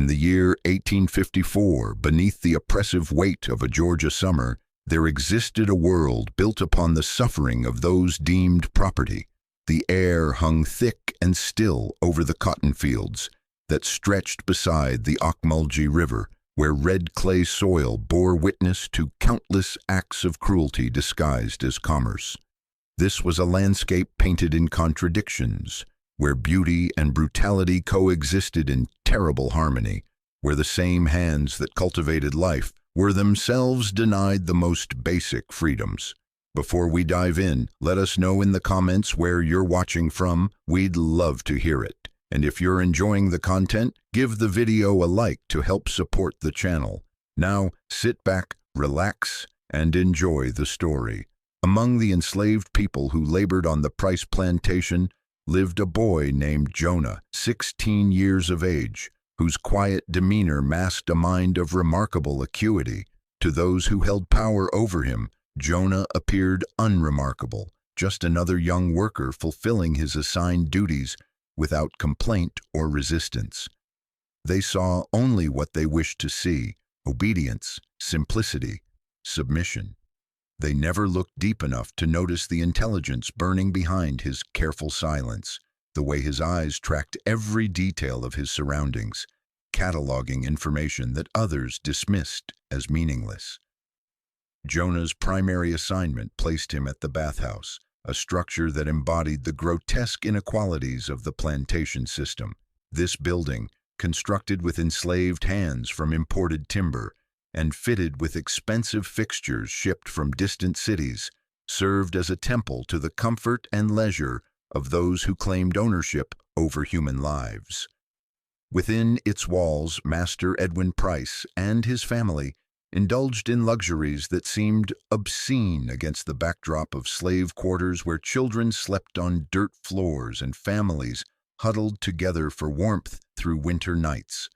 the year 1854, beneath the oppressive weight of a Georgia summer, there existed a world built upon the suffering of those deemed property. The air hung thick and still over the cotton fields that stretched beside the Ocmulgee River, where red clay soil bore witness to countless acts of cruelty disguised as commerce. This was a landscape painted in contradictions, where beauty and brutality coexisted in terrible harmony, where the same hands that cultivated life were themselves denied the most basic freedoms. Before we dive in, let us know in the comments where you're watching from. We'd love to hear it. And if you're enjoying the content, give the video a like to help support the channel. Now, sit back, relax, and enjoy the story. Among the enslaved people who labored on the Price plantation lived a boy named Jonah, 16 years of age, whose quiet demeanor masked a mind of remarkable acuity. To those who held power over him, Jonah appeared unremarkable, just another young worker fulfilling his assigned duties without complaint or resistance. They saw only what they wished to see: obedience, simplicity, submission. They never looked deep enough to notice the intelligence burning behind his careful silence, the way his eyes tracked every detail of his surroundings, cataloging information that others dismissed as meaningless. Jonah's primary assignment placed him at the Bathhouse, a structure that embodied the grotesque inequalities of the plantation system. This building, constructed with enslaved hands from imported timber and fitted with expensive fixtures shipped from distant cities, served as a temple to the comfort and leisure of those who claimed ownership over human lives. Within its walls, Master Edwin Price and his family indulged in luxuries that seemed obscene against the backdrop of slave quarters where children slept on dirt floors and families huddled together for warmth through winter nights.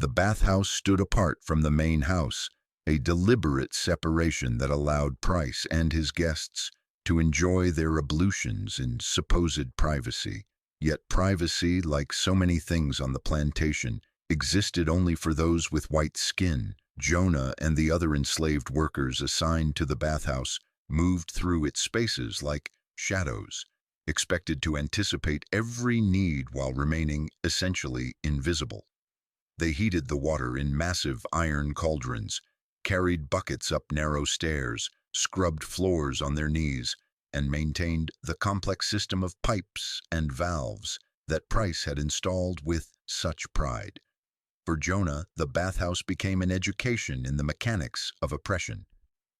The bathhouse stood apart from the main house, a deliberate separation that allowed Price and his guests to enjoy their ablutions in supposed privacy. Yet privacy, like so many things on the plantation, existed only for those with white skin. Jonah and the other enslaved workers assigned to the bathhouse moved through its spaces like shadows, expected to anticipate every need while remaining essentially invisible. They heated the water in massive iron cauldrons, carried buckets up narrow stairs, scrubbed floors on their knees, and maintained the complex system of pipes and valves that Price had installed with such pride. For Jonah, the bathhouse became an education in the mechanics of oppression.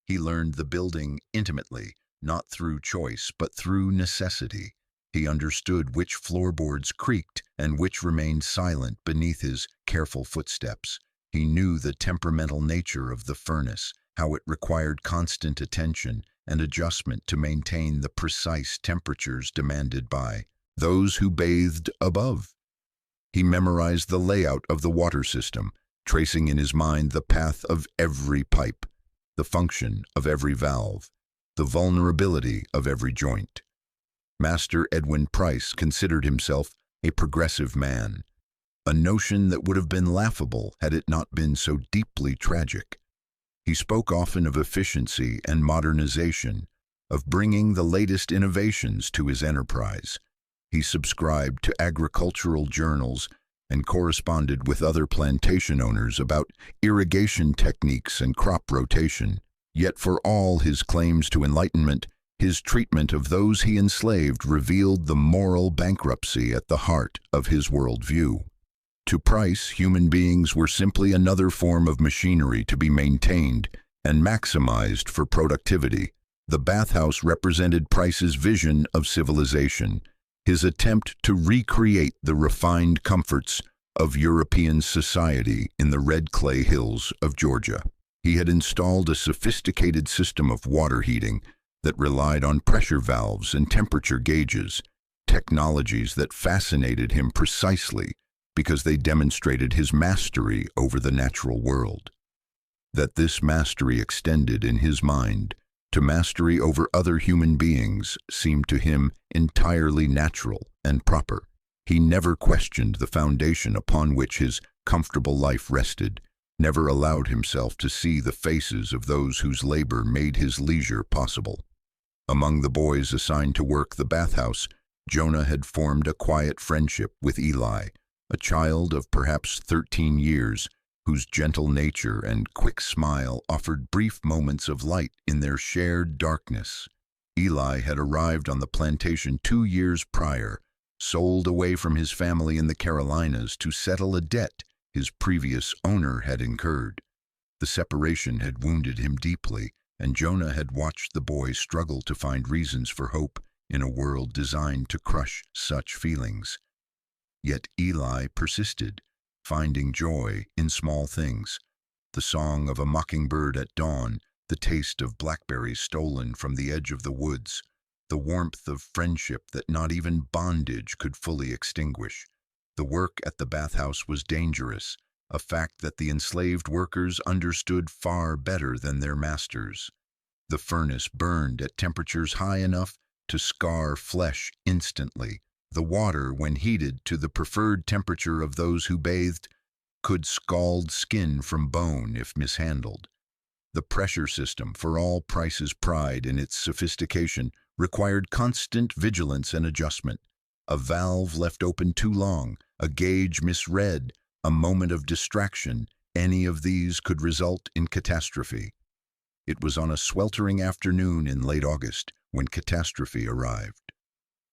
He learned the building intimately, not through choice, but through necessity. He understood which floorboards creaked and which remained silent beneath his careful footsteps. He knew the temperamental nature of the furnace, how it required constant attention and adjustment to maintain the precise temperatures demanded by those who bathed above. He memorized the layout of the water system, tracing in his mind the path of every pipe, the function of every valve, the vulnerability of every joint. Master Edwin Price considered himself a progressive man, a notion that would have been laughable had it not been so deeply tragic. He spoke often of efficiency and modernization, of bringing the latest innovations to his enterprise. He subscribed to agricultural journals and corresponded with other plantation owners about irrigation techniques and crop rotation. Yet for all his claims to enlightenment, his treatment of those he enslaved revealed the moral bankruptcy at the heart of his worldview. To Price, human beings were simply another form of machinery to be maintained and maximized for productivity. The bathhouse represented Price's vision of civilization, his attempt to recreate the refined comforts of European society in the red clay hills of Georgia. He had installed a sophisticated system of water heating that relied on pressure valves and temperature gauges, technologies that fascinated him precisely because they demonstrated his mastery over the natural world. That this mastery extended in his mind to mastery over other human beings seemed to him entirely natural and proper. He never questioned the foundation upon which his comfortable life rested, never allowed himself to see the faces of those whose labor made his leisure possible. Among the boys assigned to work the bathhouse, Jonah had formed a quiet friendship with Eli, a child of perhaps 13 years, whose gentle nature and quick smile offered brief moments of light in their shared darkness. Eli had arrived on the plantation 2 years prior, sold away from his family in the Carolinas to settle a debt his previous owner had incurred. The separation had wounded him deeply, and Jonah had watched the boy struggle to find reasons for hope in a world designed to crush such feelings. Yet Eli persisted, finding joy in small things: the song of a mockingbird at dawn, the taste of blackberries stolen from the edge of the woods, the warmth of friendship that not even bondage could fully extinguish. The work at the bathhouse was dangerous, a fact that the enslaved workers understood far better than their masters. The furnace burned at temperatures high enough to scar flesh instantly. The water, when heated to the preferred temperature of those who bathed, could scald skin from bone if mishandled. The pressure system, for all Price's pride in its sophistication, required constant vigilance and adjustment. A valve left open too long, a gauge misread, a moment of distraction, any of these could result in catastrophe. It was on a sweltering afternoon in late August when catastrophe arrived.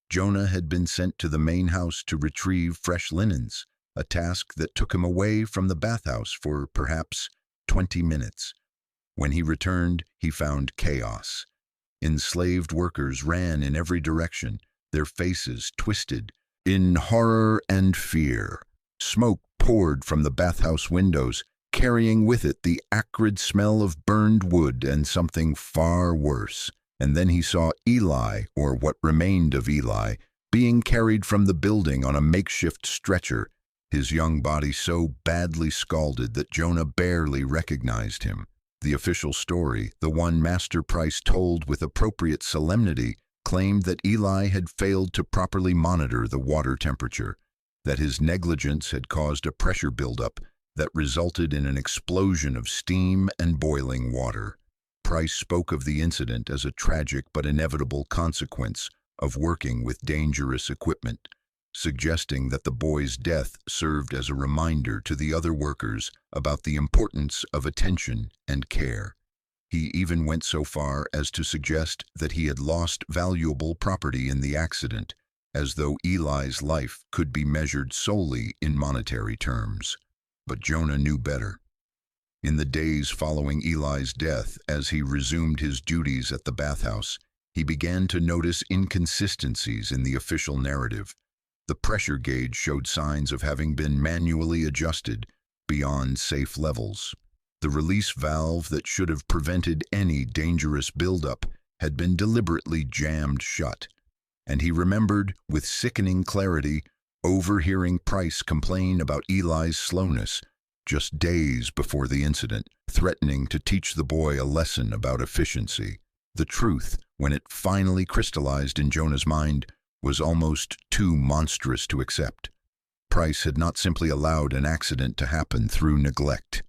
Jonah had been sent to the main house to retrieve fresh linens, a task that took him away from the bathhouse for perhaps 20 minutes. When he returned, he found chaos. Enslaved workers ran in every direction, their faces twisted in horror and fear. Smoke poured from the bathhouse windows, carrying with it the acrid smell of burned wood and something far worse. And then he saw Eli, or what remained of Eli, being carried from the building on a makeshift stretcher, his young body so badly scalded that Jonah barely recognized him. The official story, the one Master Price told with appropriate solemnity, claimed that Eli had failed to properly monitor the water temperature, that his negligence had caused a pressure buildup that resulted in an explosion of steam and boiling water. Price spoke of the incident as a tragic but inevitable consequence of working with dangerous equipment, suggesting that the boy's death served as a reminder to the other workers about the importance of attention and care. He even went so far as to suggest that he had lost valuable property in the accident, as though Eli's life could be measured solely in monetary terms. But Jonah knew better. In the days following Eli's death, as he resumed his duties at the bathhouse, he began to notice inconsistencies in the official narrative. The pressure gauge showed signs of having been manually adjusted beyond safe levels. The release valve that should have prevented any dangerous buildup had been deliberately jammed shut, and he remembered, with sickening clarity, overhearing Price complain about Eli's slowness just days before the incident, threatening to teach the boy a lesson about efficiency. The truth, when it finally crystallized in Jonah's mind, was almost too monstrous to accept. Price had not simply allowed an accident to happen through neglect.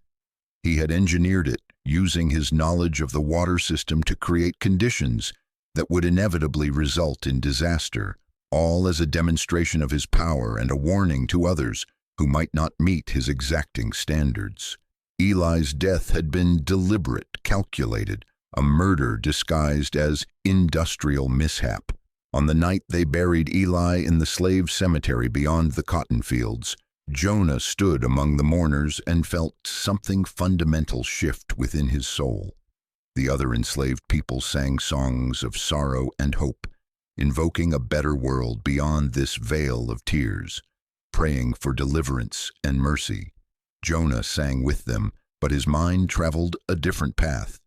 He had engineered it, using his knowledge of the water system to create conditions that would inevitably result in disaster, all as a demonstration of his power and a warning to others who might not meet his exacting standards. Eli's death had been deliberate, calculated, a murder disguised as industrial mishap. On the night they buried Eli in the slave cemetery beyond the cotton fields, Jonah stood among the mourners and felt something fundamental shift within his soul. The other enslaved people sang songs of sorrow and hope, invoking a better world beyond this vale of tears, praying for deliverance and mercy. Jonah sang with them, but his mind traveled a different path.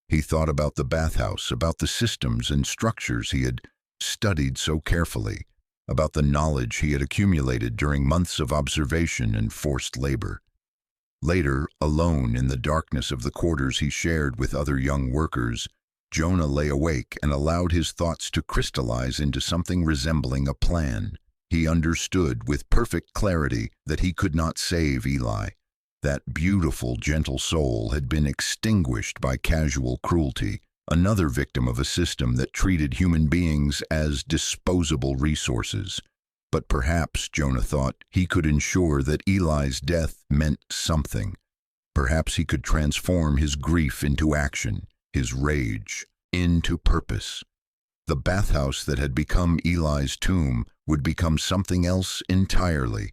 He thought about the bathhouse, about the systems and structures he had studied so carefully, about the knowledge he had accumulated during months of observation and forced labor. Later, alone in the darkness of the quarters he shared with other young workers, Jonah lay awake and allowed his thoughts to crystallize into something resembling a plan. He understood with perfect clarity that he could not save Eli. That beautiful, gentle soul had been extinguished by casual cruelty, another victim of a system that treated human beings as disposable resources. But perhaps, Jonah thought, he could ensure that Eli's death meant something. Perhaps he could transform his grief into action, his rage into purpose. The bathhouse that had become Eli's tomb would become something else entirely.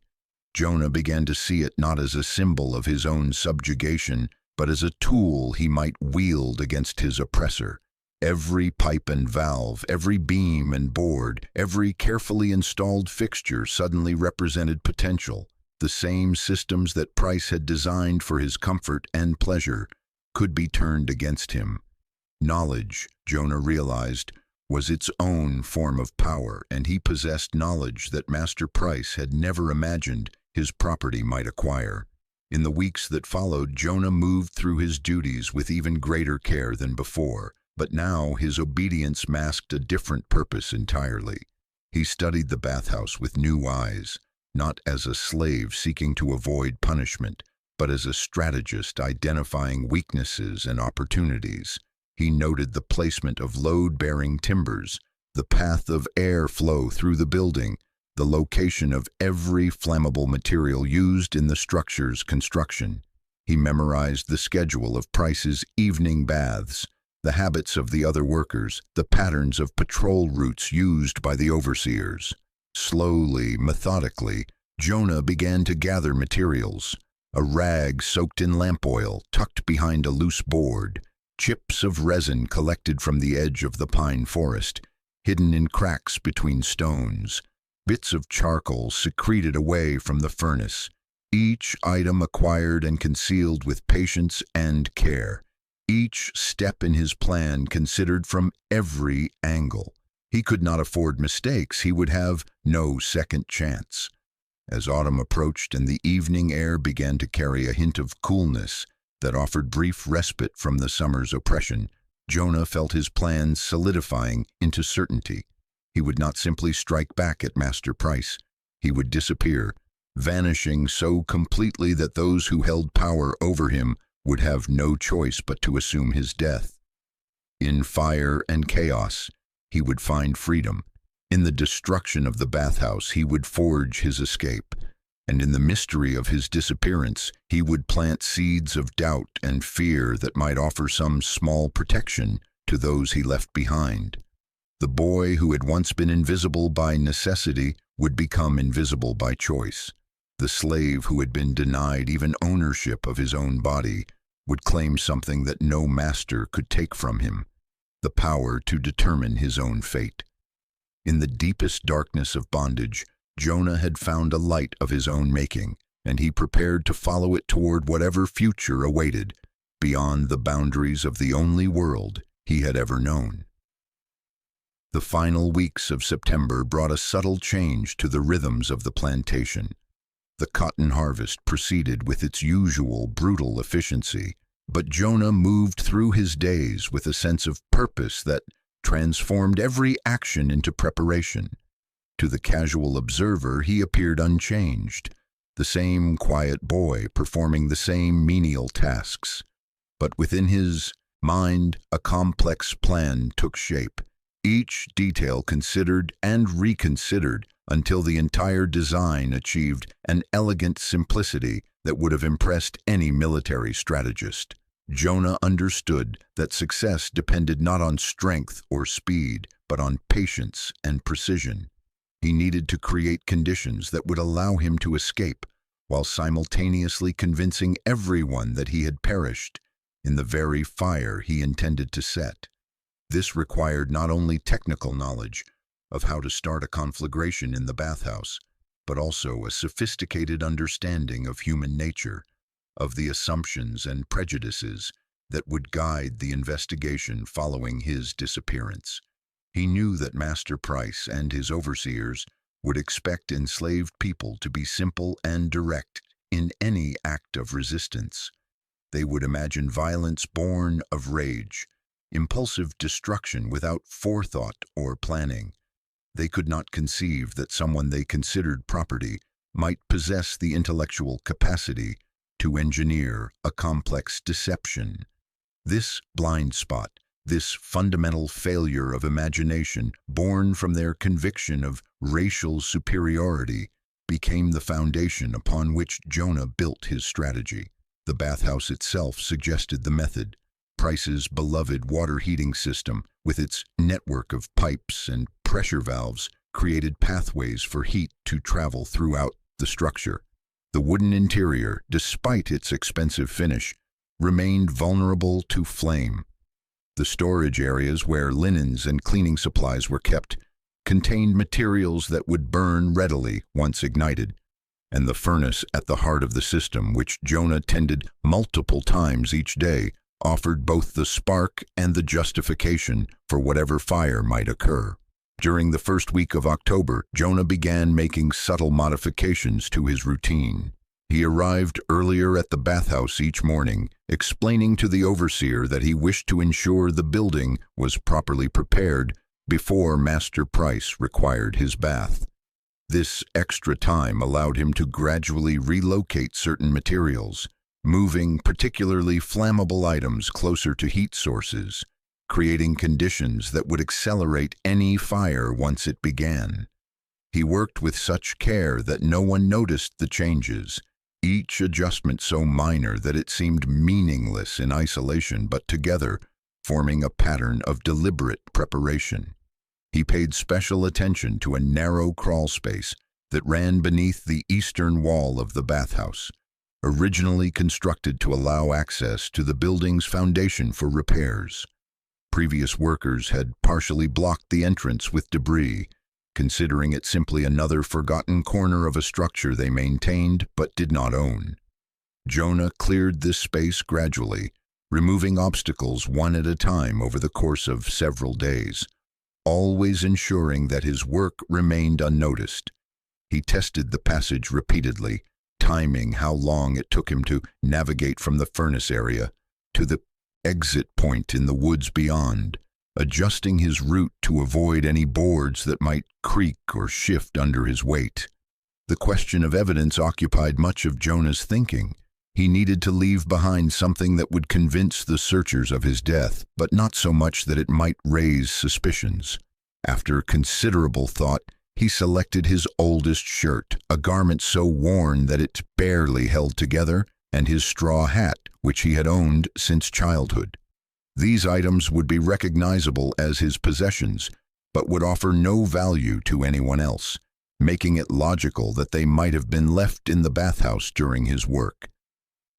Jonah began to see it not as a symbol of his own subjugation, but as a tool he might wield against his oppressor. Every pipe and valve, every beam and board, every carefully installed fixture suddenly represented potential. The same systems that Price had designed for his comfort and pleasure could be turned against him. Knowledge, Jonah realized, was its own form of power, and he possessed knowledge that Master Price had never imagined his property might acquire. In the weeks that followed, Jonah moved through his duties with even greater care than before, but now his obedience masked a different purpose entirely. He studied the bathhouse with new eyes, not as a slave seeking to avoid punishment, but as a strategist identifying weaknesses and opportunities. He noted the placement of load-bearing timbers, the path of air flow through the building, the location of every flammable material used in the structure's construction. He memorized the schedule of Price's evening baths, the habits of the other workers, the patterns of patrol routes used by the overseers. Slowly, methodically, Jonah began to gather materials. A rag soaked in lamp oil tucked behind a loose board, chips of resin collected from the edge of the pine forest, hidden in cracks between stones, bits of charcoal secreted away from the furnace, each item acquired and concealed with patience and care, each step in his plan considered from every angle. He could not afford mistakes. He would have no second chance. As autumn approached and the evening air began to carry a hint of coolness that offered brief respite from the summer's oppression, Jonah felt his plans solidifying into certainty. He would not simply strike back at Master Price. He would disappear, vanishing so completely that those who held power over him would have no choice but to assume his death. In fire and chaos, he would find freedom. In the destruction of the bathhouse, he would forge his escape. And in the mystery of his disappearance, he would plant seeds of doubt and fear that might offer some small protection to those he left behind. The boy who had once been invisible by necessity would become invisible by choice. The slave who had been denied even ownership of his own body would claim something that no master could take from him: the power to determine his own fate. In the deepest darkness of bondage, Jonah had found a light of his own making, and he prepared to follow it toward whatever future awaited, beyond the boundaries of the only world he had ever known. The final weeks of September brought a subtle change to the rhythms of the plantation. The cotton harvest proceeded with its usual brutal efficiency, but Jonah moved through his days with a sense of purpose that transformed every action into preparation. To the casual observer, he appeared unchanged, the same quiet boy performing the same menial tasks. But within his mind, a complex plan took shape, each detail considered and reconsidered until the entire design achieved an elegant simplicity that would have impressed any military strategist. Jonah understood that success depended not on strength or speed, but on patience and precision. He needed to create conditions that would allow him to escape, while simultaneously convincing everyone that he had perished in the very fire he intended to set. This required not only technical knowledge of how to start a conflagration in the bathhouse, but also a sophisticated understanding of human nature, of the assumptions and prejudices that would guide the investigation following his disappearance. He knew that Master Price and his overseers would expect enslaved people to be simple and direct in any act of resistance. They would imagine violence born of rage, impulsive destruction without forethought or planning. They could not conceive that someone they considered property might possess the intellectual capacity to engineer a complex deception. This blind spot, this fundamental failure of imagination born from their conviction of racial superiority, became the foundation upon which Jonah built his strategy. The bathhouse itself suggested the method. Price's beloved water heating system, with its network of pipes and pressure valves, created pathways for heat to travel throughout the structure. The wooden interior, despite its expensive finish, remained vulnerable to flame. The storage areas where linens and cleaning supplies were kept contained materials that would burn readily once ignited, and the furnace at the heart of the system, which Jonah tended multiple times each day, offered both the spark and the justification for whatever fire might occur. During the first week of October, Jonah began making subtle modifications to his routine. He arrived earlier at the bathhouse each morning, explaining to the overseer that he wished to ensure the building was properly prepared before Master Price required his bath. This extra time allowed him to gradually relocate certain materials, moving particularly flammable items closer to heat sources, creating conditions that would accelerate any fire once it began. He worked with such care that no one noticed the changes, each adjustment so minor that it seemed meaningless in isolation, but together forming a pattern of deliberate preparation. He paid special attention to a narrow crawl space that ran beneath the eastern wall of the bathhouse, originally constructed to allow access to the building's foundation for repairs. Previous workers had partially blocked the entrance with debris, considering it simply another forgotten corner of a structure they maintained but did not own. Jonah cleared this space gradually, removing obstacles one at a time over the course of several days, always ensuring that his work remained unnoticed. He tested the passage repeatedly, timing how long it took him to navigate from the furnace area to the exit point in the woods beyond, adjusting his route to avoid any boards that might creak or shift under his weight. The question of evidence occupied much of Jonah's thinking. He needed to leave behind something that would convince the searchers of his death, but not so much that it might raise suspicions. After considerable thought, he selected his oldest shirt, a garment so worn that it barely held together, and his straw hat, which he had owned since childhood. These items would be recognizable as his possessions, but would offer no value to anyone else, making it logical that they might have been left in the bathhouse during his work.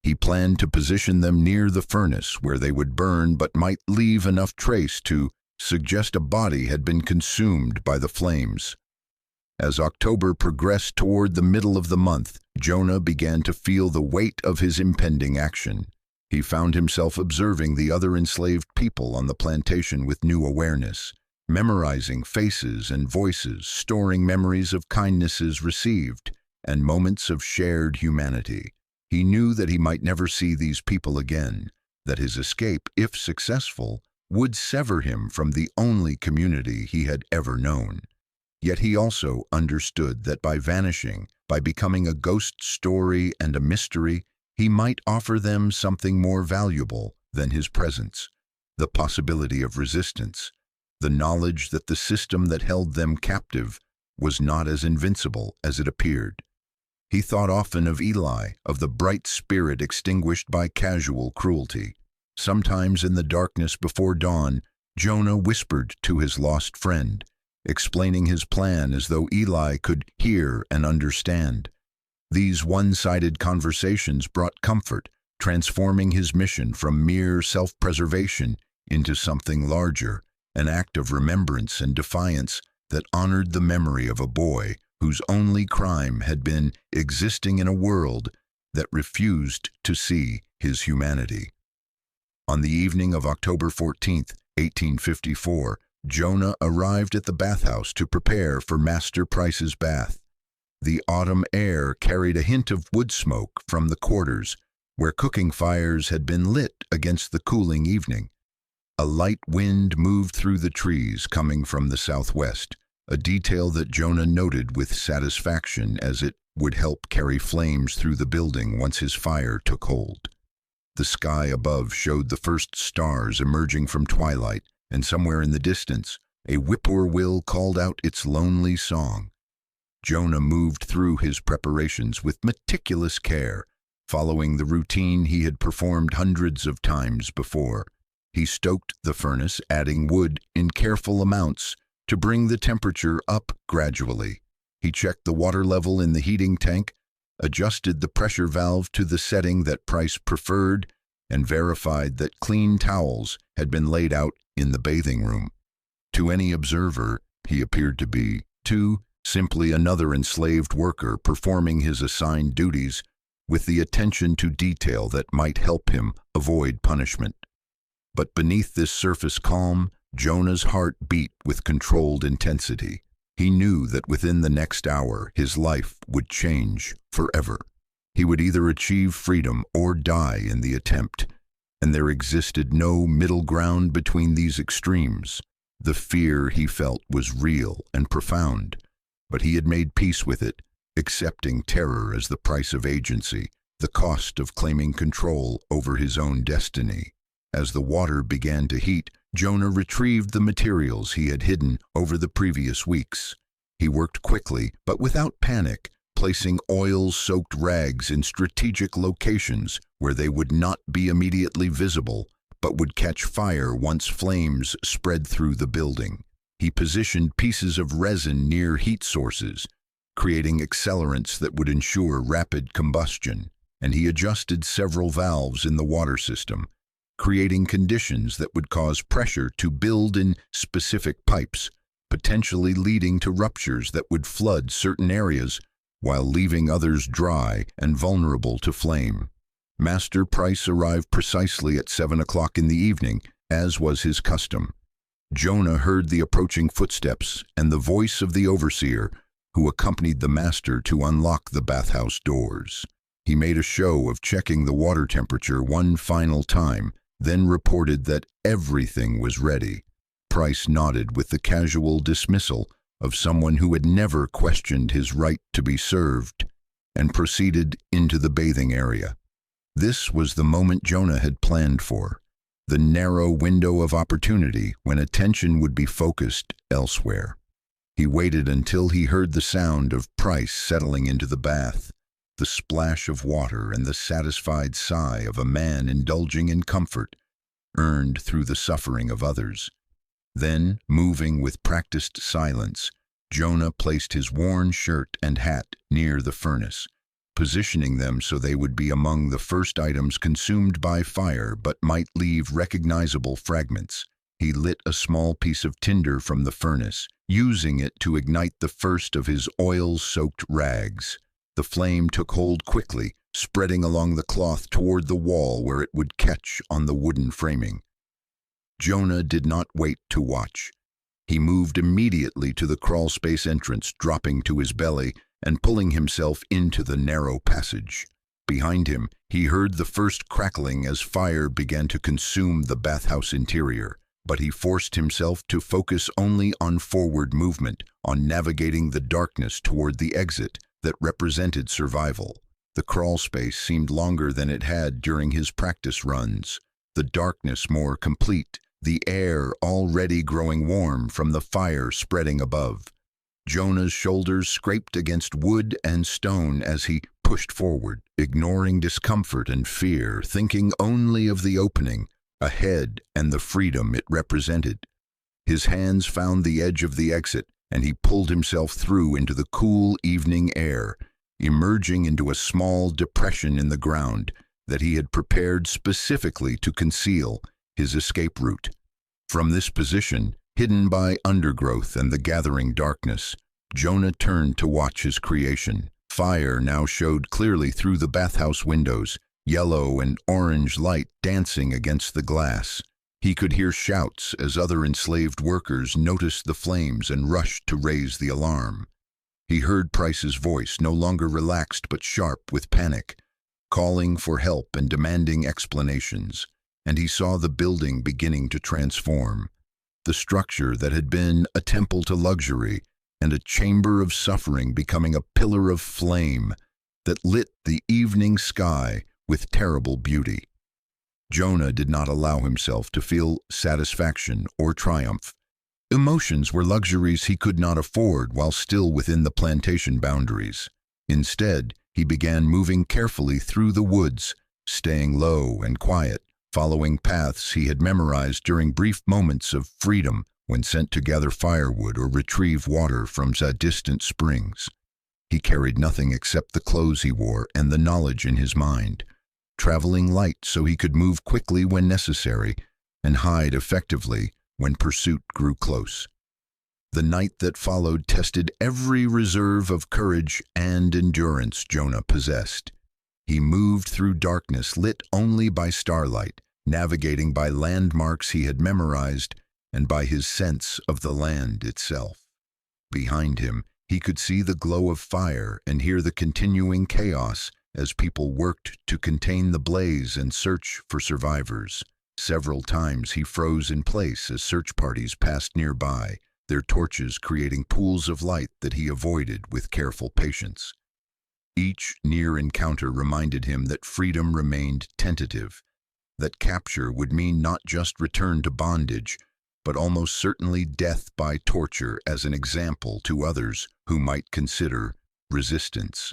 He planned to position them near the furnace where they would burn but might leave enough trace to suggest a body had been consumed by the flames. As October progressed toward the middle of the month, Jonah began to feel the weight of his impending action. He found himself observing the other enslaved people on the plantation with new awareness, memorizing faces and voices, storing memories of kindnesses received, and moments of shared humanity. He knew that he might never see these people again, that his escape, if successful, would sever him from the only community he had ever known. Yet he also understood that by vanishing, by becoming a ghost story and a mystery, he might offer them something more valuable than his presence, the possibility of resistance, the knowledge that the system that held them captive was not as invincible as it appeared. He thought often of Eli, of the bright spirit extinguished by casual cruelty. Sometimes in the darkness before dawn, Jonah whispered to his lost friend, explaining his plan as though Eli could hear and understand. These one-sided conversations brought comfort, transforming his mission from mere self-preservation into something larger, an act of remembrance and defiance that honored the memory of a boy whose only crime had been existing in a world that refused to see his humanity. On the evening of October 14th, 1854, Jonah arrived at the bathhouse to prepare for Master Price's bath. The autumn air carried a hint of wood smoke from the quarters, where cooking fires had been lit against the cooling evening. A light wind moved through the trees coming from the southwest, a detail that Jonah noted with satisfaction as it would help carry flames through the building once his fire took hold. The sky above showed the first stars emerging from twilight, and somewhere in the distance, a whippoorwill called out its lonely song. Jonah moved through his preparations with meticulous care, following the routine he had performed hundreds of times before. He stoked the furnace, adding wood in careful amounts to bring the temperature up gradually. He checked the water level in the heating tank, adjusted the pressure valve to the setting that Price preferred, and verified that clean towels had been laid out in the bathing room. To any observer, he appeared to be, simply another enslaved worker performing his assigned duties with the attention to detail that might help him avoid punishment. But beneath this surface calm, Jonah's heart beat with controlled intensity. He knew that within the next hour his life would change forever. He would either achieve freedom or die in the attempt, and there existed no middle ground between these extremes. The fear he felt was real and profound, but he had made peace with it, accepting terror as the price of agency, the cost of claiming control over his own destiny. As the water began to heat, Jonah retrieved the materials he had hidden over the previous weeks. He worked quickly, but without panic, placing oil-soaked rags in strategic locations where they would not be immediately visible, but would catch fire once flames spread through the building. He positioned pieces of resin near heat sources, creating accelerants that would ensure rapid combustion, and he adjusted several valves in the water system, creating conditions that would cause pressure to build in specific pipes, potentially leading to ruptures that would flood certain areas while leaving others dry and vulnerable to flame. Master Price arrived precisely at 7 o'clock in the evening, as was his custom. Jonah heard the approaching footsteps and the voice of the overseer, who accompanied the master to unlock the bathhouse doors. He made a show of checking the water temperature one final time, then reported that everything was ready. Price nodded with the casual dismissal of someone who had never questioned his right to be served, and proceeded into the bathing area. This was the moment Jonah had planned for, the narrow window of opportunity when attention would be focused elsewhere. He waited until he heard the sound of Price settling into the bath, the splash of water and the satisfied sigh of a man indulging in comfort earned through the suffering of others. Then, moving with practiced silence, Jonah placed his worn shirt and hat near the furnace, positioning them so they would be among the first items consumed by fire but might leave recognizable fragments. He lit a small piece of tinder from the furnace, using it to ignite the first of his oil-soaked rags. The flame took hold quickly, spreading along the cloth toward the wall where it would catch on the wooden framing. Jonah did not wait to watch. He moved immediately to the crawlspace entrance, dropping to his belly and pulling himself into the narrow passage. Behind him, he heard the first crackling as fire began to consume the bathhouse interior, but he forced himself to focus only on forward movement, on navigating the darkness toward the exit that represented survival. The crawlspace seemed longer than it had during his practice runs, the darkness more complete, the air already growing warm from the fire spreading above. Jonah's shoulders scraped against wood and stone as he pushed forward, ignoring discomfort and fear, thinking only of the opening ahead and the freedom it represented. His hands found the edge of the exit, and he pulled himself through into the cool evening air, emerging into a small depression in the ground that he had prepared specifically to conceal his escape route. From this position, hidden by undergrowth and the gathering darkness, Jonah turned to watch his creation. Fire now showed clearly through the bathhouse windows, yellow and orange light dancing against the glass. He could hear shouts as other enslaved workers noticed the flames and rushed to raise the alarm. He heard Price's voice, no longer relaxed but sharp with panic, calling for help and demanding explanations, and he saw the building beginning to transform. The structure that had been a temple to luxury and a chamber of suffering becoming a pillar of flame that lit the evening sky with terrible beauty. Jonah did not allow himself to feel satisfaction or triumph. Emotions were luxuries he could not afford while still within the plantation boundaries. Instead, he began moving carefully through the woods, staying low and quiet, following paths he had memorized during brief moments of freedom when sent to gather firewood or retrieve water from distant springs. He carried nothing except the clothes he wore and the knowledge in his mind, traveling light so he could move quickly when necessary and hide effectively when pursuit grew close. The night that followed tested every reserve of courage and endurance Jonah possessed. He moved through darkness lit only by starlight, navigating by landmarks he had memorized and by his sense of the land itself. Behind him, he could see the glow of fire and hear the continuing chaos as people worked to contain the blaze and search for survivors. Several times he froze in place as search parties passed nearby, their torches creating pools of light that he avoided with careful patience. Each near encounter reminded him that freedom remained tentative, that capture would mean not just return to bondage, but almost certainly death by torture as an example to others who might consider resistance.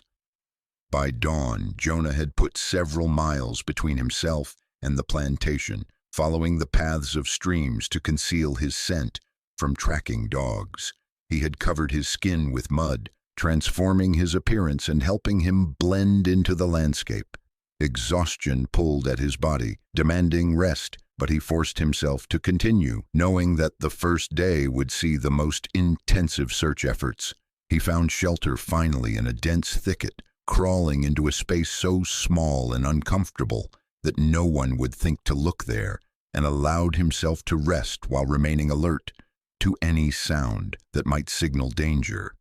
By dawn, Jonah had put several miles between himself and the plantation, following the paths of streams to conceal his scent from tracking dogs. He had covered his skin with mud, transforming his appearance and helping him blend into the landscape. Exhaustion pulled at his body, demanding rest, but he forced himself to continue, knowing that the first day would see the most intensive search efforts. He found shelter finally in a dense thicket, crawling into a space so small and uncomfortable that no one would think to look there, and allowed himself to rest while remaining alert to any sound that might signal danger.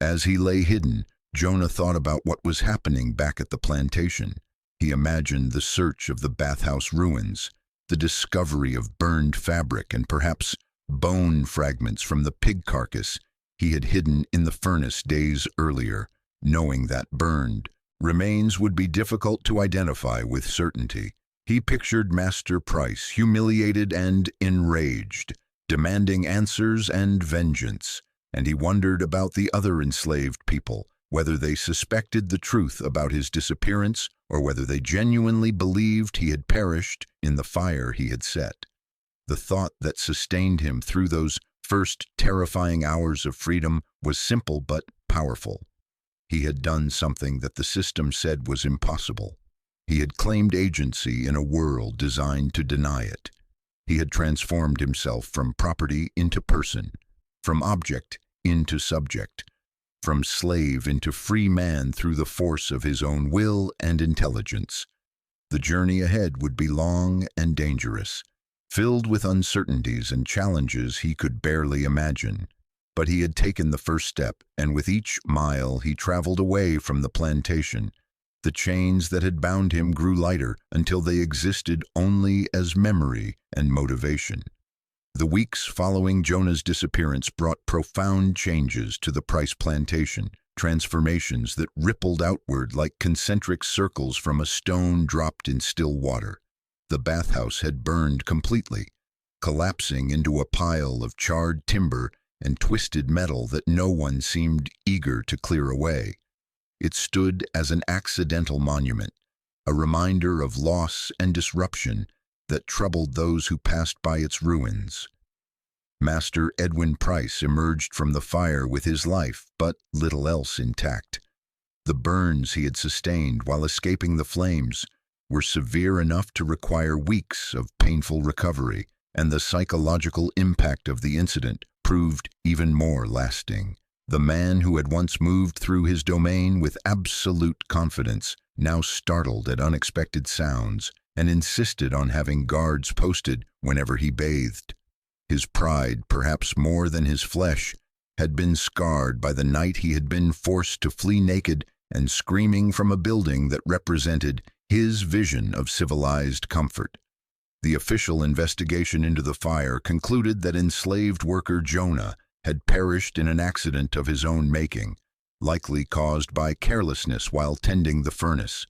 As he lay hidden, Jonah thought about what was happening back at the plantation. He imagined the search of the Bathhouse ruins, the discovery of burned fabric and perhaps bone fragments from the pig carcass he had hidden in the furnace days earlier, knowing that burned remains would be difficult to identify with certainty. He pictured Master Price, humiliated and enraged, demanding answers and vengeance, and he wondered about the other enslaved people, whether they suspected the truth about his disappearance or whether they genuinely believed he had perished in the fire he had set. The thought that sustained him through those first terrifying hours of freedom was simple but powerful. He had done something that the system said was impossible. He had claimed agency in a world designed to deny it. He had transformed himself from property into person, from object into subject, from slave into free man through the force of his own will and intelligence. The journey ahead would be long and dangerous, filled with uncertainties and challenges he could barely imagine. But he had taken the first step, and with each mile he traveled away from the plantation, the chains that had bound him grew lighter until they existed only as memory and motivation. The weeks following Jonah's disappearance brought profound changes to the Price plantation, transformations that rippled outward like concentric circles from a stone dropped in still water. The bathhouse had burned completely, collapsing into a pile of charred timber and twisted metal that no one seemed eager to clear away. It stood as an accidental monument, a reminder of loss and disruption that troubled those who passed by its ruins. Master Edwin Price emerged from the fire with his life, but little else intact. The burns he had sustained while escaping the flames were severe enough to require weeks of painful recovery, and the psychological impact of the incident proved even more lasting. The man who had once moved through his domain with absolute confidence now startled at unexpected sounds and insisted on having guards posted whenever he bathed. His pride, perhaps more than his flesh, had been scarred by the night he had been forced to flee naked and screaming from a building that represented his vision of civilized comfort. The official investigation into the fire concluded that enslaved worker Jonah had perished in an accident of his own making, likely caused by carelessness while tending the furnace.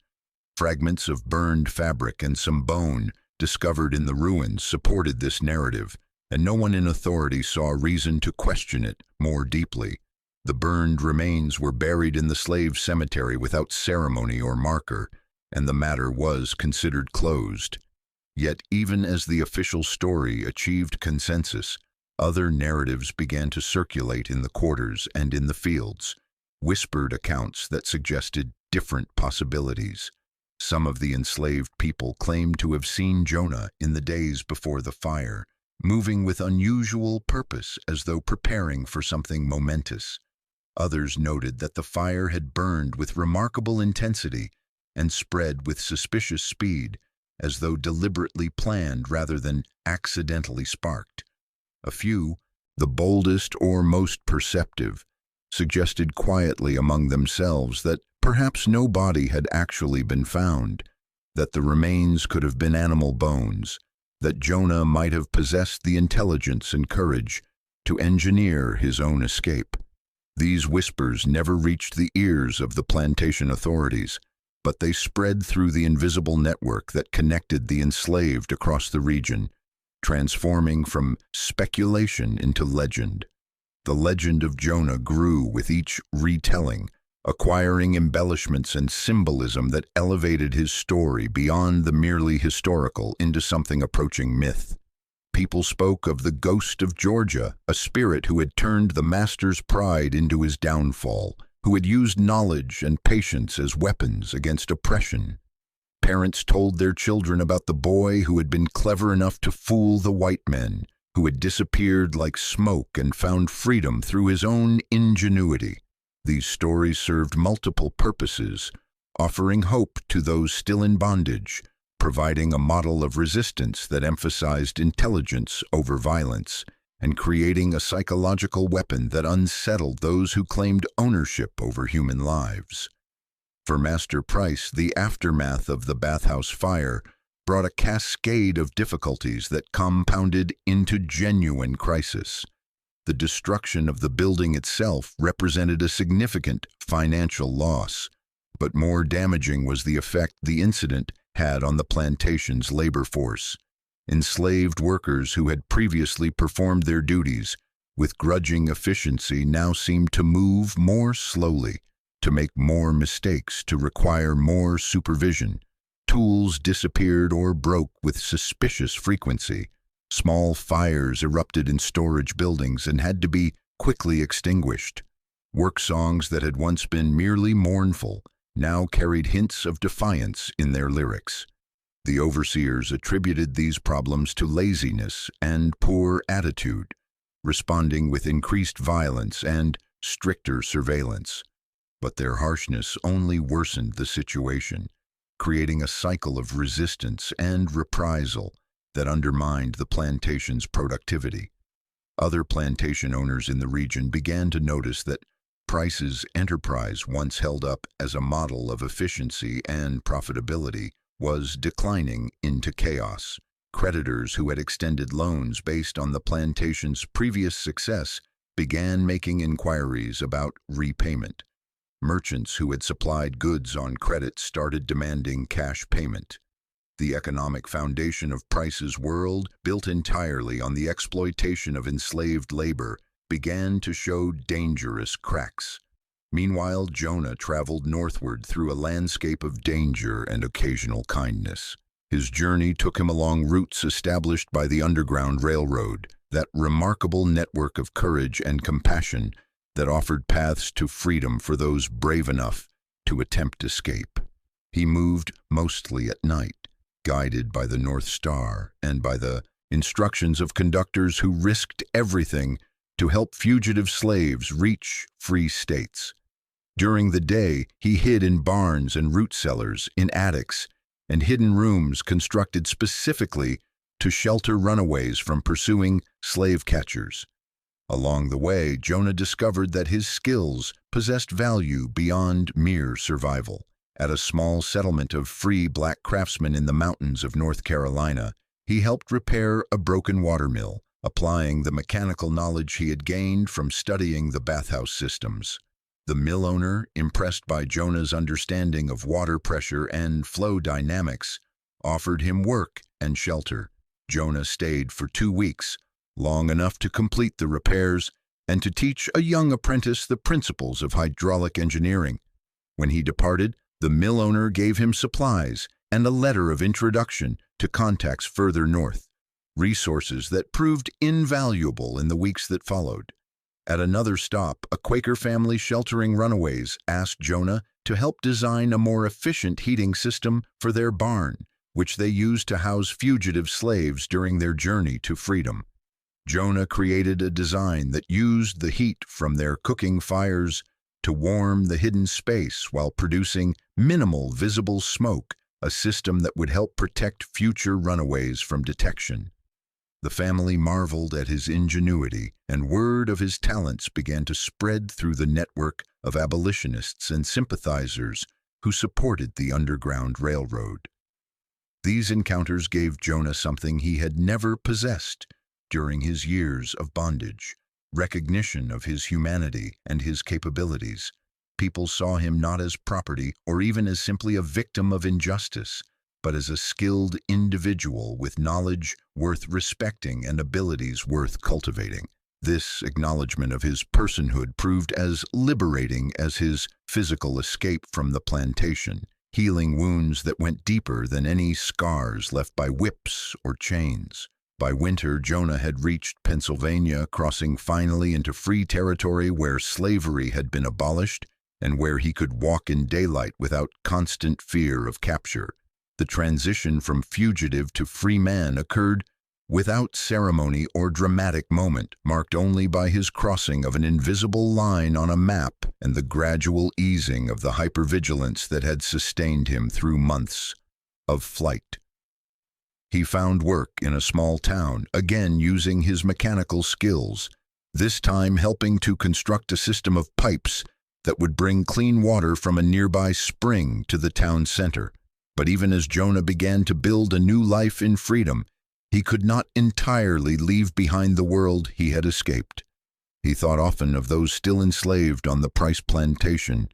Fragments of burned fabric and some bone discovered in the ruins supported this narrative, and no one in authority saw reason to question it more deeply. The burned remains were buried in the slave cemetery without ceremony or marker, and the matter was considered closed. Yet even as the official story achieved consensus, other narratives began to circulate in the quarters and in the fields, whispered accounts that suggested different possibilities. Some of the enslaved people claimed to have seen Jonah in the days before the fire, moving with unusual purpose as though preparing for something momentous. Others noted that the fire had burned with remarkable intensity and spread with suspicious speed, as though deliberately planned rather than accidentally sparked. A few, the boldest or most perceptive, suggested quietly among themselves that perhaps no body had actually been found, that the remains could have been animal bones, that Jonah might have possessed the intelligence and courage to engineer his own escape. These whispers never reached the ears of the plantation authorities, but they spread through the invisible network that connected the enslaved across the region, transforming from speculation into legend. The legend of Jonah grew with each retelling, acquiring embellishments and symbolism that elevated his story beyond the merely historical into something approaching myth. People spoke of the ghost of Georgia, a spirit who had turned the master's pride into his downfall, who had used knowledge and patience as weapons against oppression. Parents told their children about the boy who had been clever enough to fool the white men, who had disappeared like smoke and found freedom through his own ingenuity. These stories served multiple purposes, offering hope to those still in bondage, providing a model of resistance that emphasized intelligence over violence, and creating a psychological weapon that unsettled those who claimed ownership over human lives. For Master Price, the aftermath of the Bathhouse fire brought a cascade of difficulties that compounded into genuine crisis. The destruction of the building itself represented a significant financial loss, but more damaging was the effect the incident had on the plantation's labor force. Enslaved workers who had previously performed their duties with grudging efficiency now seemed to move more slowly, to make more mistakes, to require more supervision. Tools disappeared or broke with suspicious frequency. Small fires erupted in storage buildings and had to be quickly extinguished. Work songs that had once been merely mournful now carried hints of defiance in their lyrics. The overseers attributed these problems to laziness and poor attitude, responding with increased violence and stricter surveillance. But their harshness only worsened the situation, creating a cycle of resistance and reprisal that undermined the plantation's productivity. Other plantation owners in the region began to notice that Price's enterprise, once held up as a model of efficiency and profitability, was declining into chaos. Creditors who had extended loans based on the plantation's previous success began making inquiries about repayment. Merchants who had supplied goods on credit started demanding cash payment. The economic foundation of Price's world, built entirely on the exploitation of enslaved labor, began to show dangerous cracks. Meanwhile, Jonah traveled northward through a landscape of danger and occasional kindness. His journey took him along routes established by the Underground Railroad, that remarkable network of courage and compassion that offered paths to freedom for those brave enough to attempt escape. He moved mostly at night, guided by the North Star and by the instructions of conductors who risked everything to help fugitive slaves reach free states. During the day, he hid in barns and root cellars, in attics, and hidden rooms constructed specifically to shelter runaways from pursuing slave catchers. Along the way, Jonah discovered that his skills possessed value beyond mere survival. At a small settlement of free black craftsmen in the mountains of North Carolina, he helped repair a broken water mill, applying the mechanical knowledge he had gained from studying the bathhouse systems. The mill owner, impressed by Jonah's understanding of water pressure and flow dynamics, offered him work and shelter. Jonah stayed for 2 weeks, long enough to complete the repairs and to teach a young apprentice the principles of hydraulic engineering. When he departed, the mill owner gave him supplies and a letter of introduction to contacts further north, resources that proved invaluable in the weeks that followed. At another stop, a Quaker family sheltering runaways asked Jonah to help design a more efficient heating system for their barn, which they used to house fugitive slaves during their journey to freedom. Jonah created a design that used the heat from their cooking fires to warm the hidden space while producing minimal visible smoke, a system that would help protect future runaways from detection. The family marveled at his ingenuity, and word of his talents began to spread through the network of abolitionists and sympathizers who supported the Underground Railroad. These encounters gave Jonah something he had never possessed during his years of bondage: recognition of his humanity and his capabilities. People saw him not as property or even as simply a victim of injustice, but as a skilled individual with knowledge worth respecting and abilities worth cultivating. This acknowledgement of his personhood proved as liberating as his physical escape from the plantation, healing wounds that went deeper than any scars left by whips or chains. By winter, Jonah had reached Pennsylvania, crossing finally into free territory where slavery had been abolished and where he could walk in daylight without constant fear of capture. The transition from fugitive to free man occurred without ceremony or dramatic moment, marked only by his crossing of an invisible line on a map and the gradual easing of the hypervigilance that had sustained him through months of flight. He found work in a small town, again using his mechanical skills, this time helping to construct a system of pipes that would bring clean water from a nearby spring to the town center. But even as Jonah began to build a new life in freedom, he could not entirely leave behind the world he had escaped. He thought often of those still enslaved on the Price plantation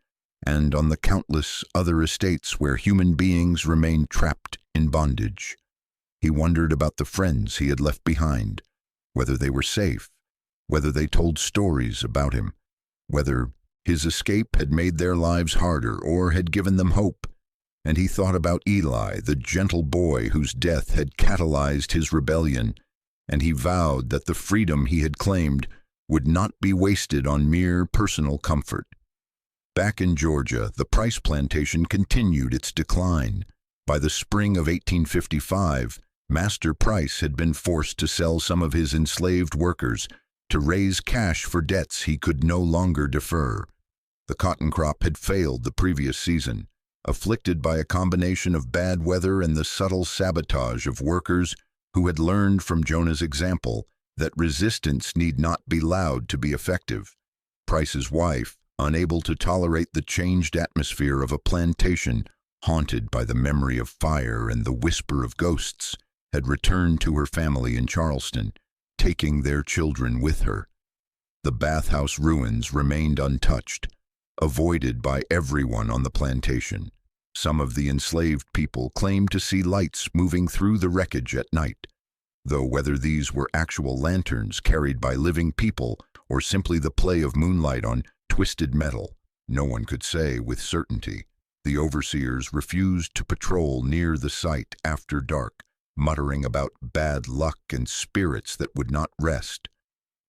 and on the countless other estates where human beings remained trapped in bondage. He wondered about the friends he had left behind, whether they were safe, whether they told stories about him, whether his escape had made their lives harder or had given them hope. And he thought about Eli, the gentle boy whose death had catalyzed his rebellion, and he vowed that the freedom he had claimed would not be wasted on mere personal comfort. Back in Georgia, the Price plantation continued its decline. By the spring of 1855, Master Price had been forced to sell some of his enslaved workers to raise cash for debts he could no longer defer. The cotton crop had failed the previous season, afflicted by a combination of bad weather and the subtle sabotage of workers who had learned from Jonah's example that resistance need not be loud to be effective. Price's wife, unable to tolerate the changed atmosphere of a plantation haunted by the memory of fire and the whisper of ghosts, had returned to her family in Charleston, taking their children with her. The Bathhouse ruins remained untouched, avoided by everyone on the plantation. Some of the enslaved people claimed to see lights moving through the wreckage at night, though whether these were actual lanterns carried by living people or simply the play of moonlight on twisted metal, no one could say with certainty. The overseers refused to patrol near the site after dark, muttering about bad luck and spirits that would not rest.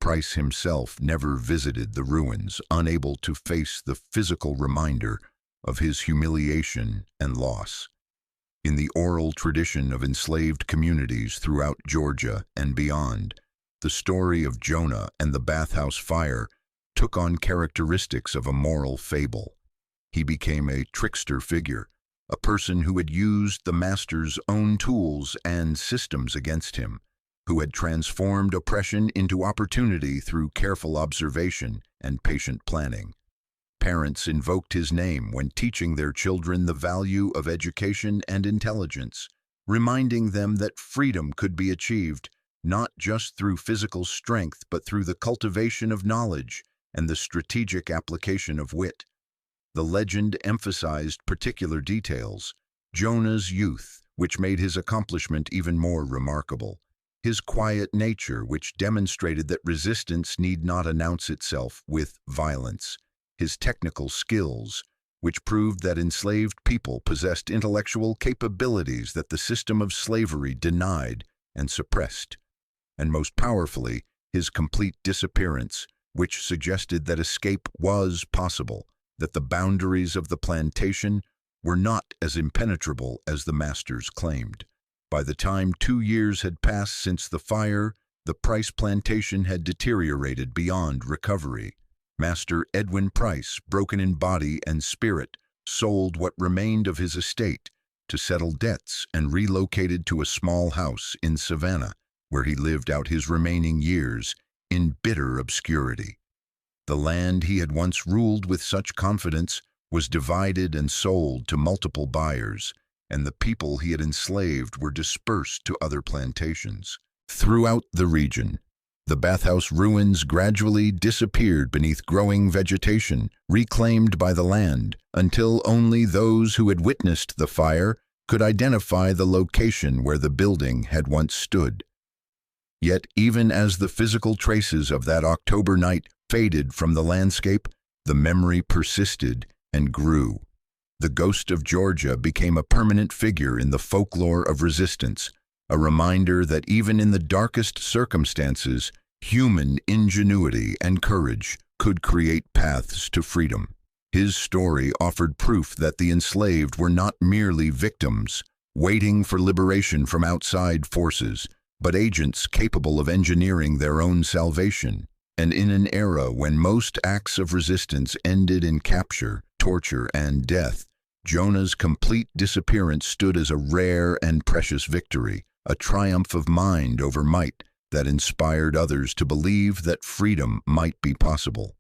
Price himself never visited the ruins, unable to face the physical reminder of his humiliation and loss. In the oral tradition of enslaved communities throughout Georgia and beyond, the story of Jonah and the Bathhouse fire took on characteristics of a moral fable. He became a trickster figure, a person who had used the master's own tools and systems against him, who had transformed oppression into opportunity through careful observation and patient planning. Parents invoked his name when teaching their children the value of education and intelligence, reminding them that freedom could be achieved not just through physical strength, but through the cultivation of knowledge and the strategic application of wit. The legend emphasized particular details: Jonah's youth, which made his accomplishment even more remarkable; his quiet nature, which demonstrated that resistance need not announce itself with violence; his technical skills, which proved that enslaved people possessed intellectual capabilities that the system of slavery denied and suppressed; and most powerfully, his complete disappearance, which suggested that escape was possible, that the boundaries of the plantation were not as impenetrable as the masters claimed. By the time 2 years had passed since the fire, the Price plantation had deteriorated beyond recovery. Master Edwin Price, broken in body and spirit, sold what remained of his estate to settle debts and relocated to a small house in Savannah, where he lived out his remaining years in bitter obscurity. The land he had once ruled with such confidence was divided and sold to multiple buyers, and the people he had enslaved were dispersed to other plantations. Throughout the region, the Bathhouse ruins gradually disappeared beneath growing vegetation, reclaimed by the land, until only those who had witnessed the fire could identify the location where the building had once stood. Yet even as the physical traces of that October night faded from the landscape, the memory persisted and grew. The ghost of Georgia became a permanent figure in the folklore of resistance, a reminder that even in the darkest circumstances, human ingenuity and courage could create paths to freedom. His story offered proof that the enslaved were not merely victims, waiting for liberation from outside forces, but agents capable of engineering their own salvation. And in an era when most acts of resistance ended in capture, torture, and death, Jonah's complete disappearance stood as a rare and precious victory, a triumph of mind over might that inspired others to believe that freedom might be possible.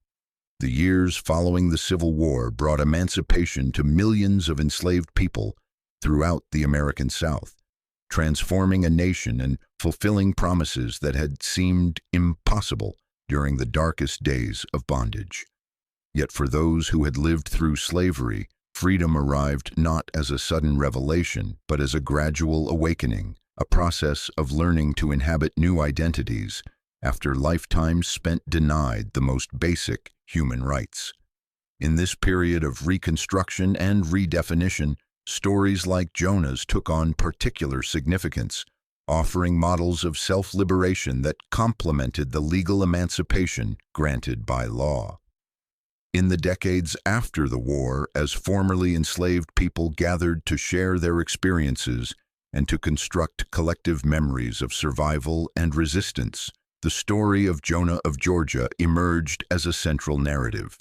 The years following the Civil War brought emancipation to millions of enslaved people throughout the American South, transforming a nation and fulfilling promises that had seemed impossible during the darkest days of bondage. Yet for those who had lived through slavery, freedom arrived not as a sudden revelation, but as a gradual awakening, a process of learning to inhabit new identities after lifetimes spent denied the most basic human rights. In this period of reconstruction and redefinition, stories like Jonah's took on particular significance, offering models of self-liberation that complemented the legal emancipation granted by law. In the decades after the war, as formerly enslaved people gathered to share their experiences and to construct collective memories of survival and resistance, the story of Jonah of Georgia emerged as a central narrative.